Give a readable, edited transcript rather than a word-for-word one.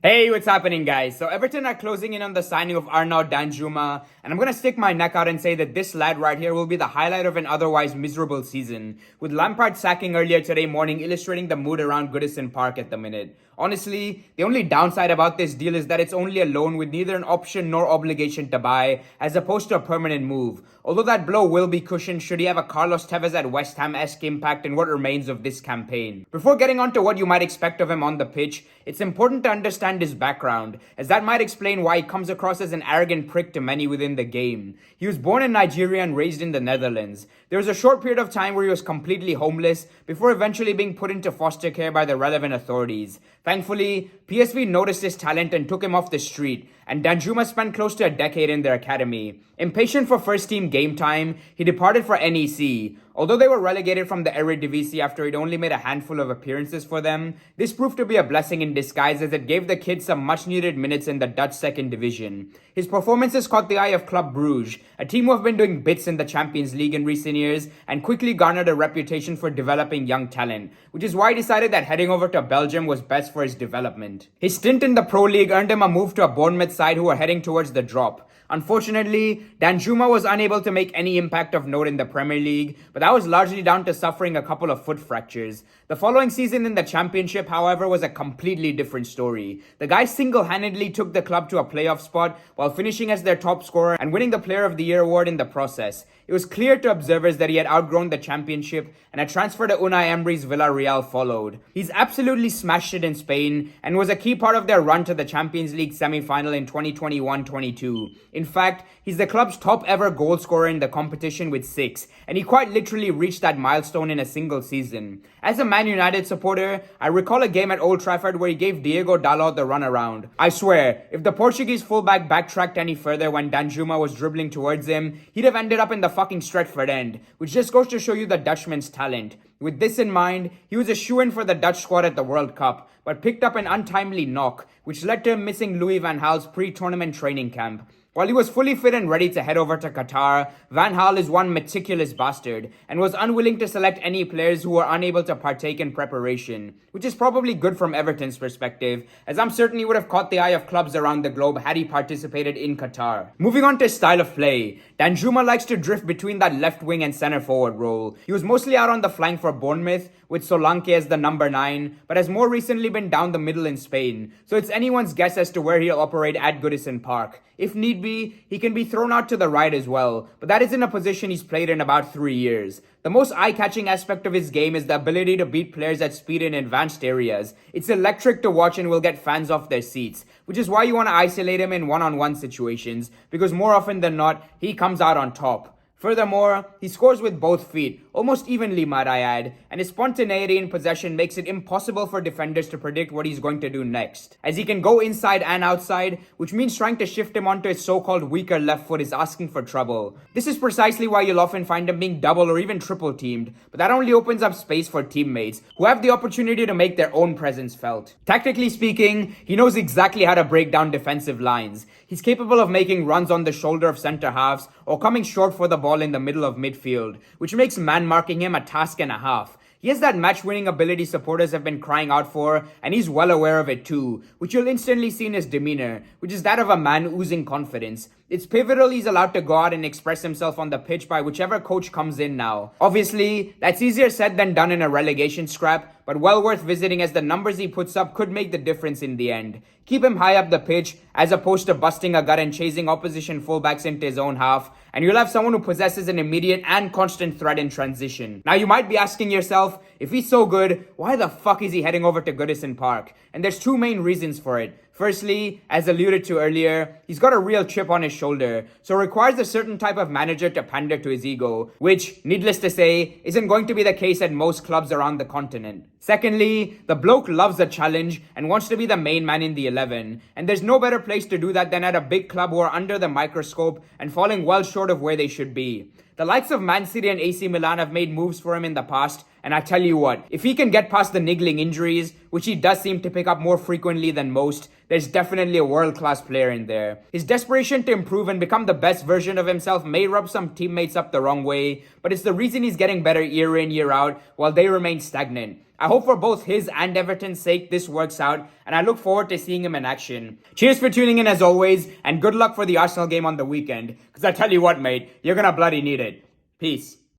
Hey, what's happening, guys? So Everton are closing in on the signing of Arnaut Danjuma, and I'm gonna stick my neck out and say that this lad right here will be the highlight of an otherwise miserable season, with Lampard sacking earlier today morning illustrating the mood around Goodison Park at the minute. Honestly, the only downside about this deal is that it's only a loan with neither an option nor obligation to buy, as opposed to a permanent move. Although that blow will be cushioned should he have a Carlos Tevez at West Ham-esque impact in what remains of this campaign. Before getting on to what you might expect of him on the pitch, it's important to understand his background, as that might explain why he comes across as an arrogant prick to many within the game. He was born in Nigeria and raised in the Netherlands. There was a short period of time where he was completely homeless before eventually being put into foster care by the relevant authorities. Thankfully, PSV noticed his talent and took him off the street, and Danjuma spent close to a decade in their academy. Impatient for first-team game time, he departed for NEC. Although they were relegated from the Eredivisie after he'd only made a handful of appearances for them, this proved to be a blessing in disguise as it gave the kid some much-needed minutes in the Dutch second division. His performances caught the eye of Club Brugge, a team who have been doing bits in the Champions League in recent years and quickly garnered a reputation for developing young talent, which is why he decided that heading over to Belgium was best for his development. His stint in the Pro League earned him a move to a Bournemouth side who were heading towards the drop. Unfortunately, Danjuma was unable to make any impact of note in the Premier League, but that was largely down to suffering a couple of foot fractures. The following season in the Championship, however, was a completely different story. The guy single-handedly took the club to a playoff spot while finishing as their top scorer and winning the Player of the Year award in the process. It was clear to observers that he had outgrown the Championship, and a transfer to Unai Emery's Villarreal followed. He's absolutely smashed it in Spain and was a key part of their run to the Champions League semi-final in 2021-22. In fact, he's the club's top ever goal scorer in the competition with 6, and he quite literally reached that milestone in a single season. As a Man United supporter, I recall a game at Old Trafford where he gave Diego Dalot the runaround. I swear, if the Portuguese fullback backtracked any further when Danjuma was dribbling towards him, he'd have ended up in the fucking Stretford end, which just goes to show you the Dutchman's talent. With this in mind, he was a shoo-in for the Dutch squad at the World Cup, but picked up an untimely knock, which led to him missing Louis van Gaal's pre-tournament training camp. While he was fully fit and ready to head over to Qatar, Van Gaal is one meticulous bastard and was unwilling to select any players who were unable to partake in preparation, which is probably good from Everton's perspective, as I'm certain he would have caught the eye of clubs around the globe had he participated in Qatar. Moving on to his style of play, Danjuma likes to drift between that left wing and centre forward role. He was mostly out on the flank for Bournemouth, with Solanke as the number 9, but has more recently been down the middle in Spain, so it's anyone's guess as to where he'll operate at Goodison Park. If need be, he can be thrown out to the right as well, but that isn't a position he's played in about 3 years. The most eye-catching aspect of his game is the ability to beat players at speed in advanced areas. It's electric to watch and will get fans off their seats, which is why you want to isolate him in one-on-one situations, because more often than not, he comes out on top. Furthermore, he scores with both feet, almost evenly might I add, and his spontaneity in possession makes it impossible for defenders to predict what he's going to do next, as he can go inside and outside, which means trying to shift him onto his so-called weaker left foot is asking for trouble. This is precisely why you'll often find him being double or even triple teamed, but that only opens up space for teammates, who have the opportunity to make their own presence felt. Tactically speaking, he knows exactly how to break down defensive lines. He's capable of making runs on the shoulder of centre halves, or coming short for the ball in the middle of midfield, which makes man-marking him a task and a half. He has that match-winning ability supporters have been crying out for, and he's well aware of it too, which you'll instantly see in his demeanour, which is that of a man oozing confidence. It's pivotal he's allowed to go out and express himself on the pitch by whichever coach comes in now. Obviously, that's easier said than done in a relegation scrap, but well worth visiting as the numbers he puts up could make the difference in the end. Keep him high up the pitch, as opposed to busting a gut and chasing opposition fullbacks into his own half, and you'll have someone who possesses an immediate and constant threat in transition. Now you might be asking yourself, if he's so good, why the fuck is he heading over to Goodison Park? And there's 2 main reasons for it. Firstly, as alluded to earlier, he's got a real chip on his shoulder, so requires a certain type of manager to pander to his ego, which, needless to say, isn't going to be the case at most clubs around the continent. Secondly, the bloke loves a challenge and wants to be the main man in the 11, and there's no better place to do that than at a big club who are under the microscope and falling well short of where they should be. The likes of Man City and AC Milan have made moves for him in the past, and I tell you what, if he can get past the niggling injuries, which he does seem to pick up more frequently than most, there's definitely a world-class player in there. His desperation to improve and become the best version of himself may rub some teammates up the wrong way, but it's the reason he's getting better year in, year out, while they remain stagnant. I hope for both his and Everton's sake this works out, and I look forward to seeing him in action. Cheers for tuning in as always, and good luck for the Arsenal game on the weekend, because I tell you what, mate, you're gonna bloody need it. Peace.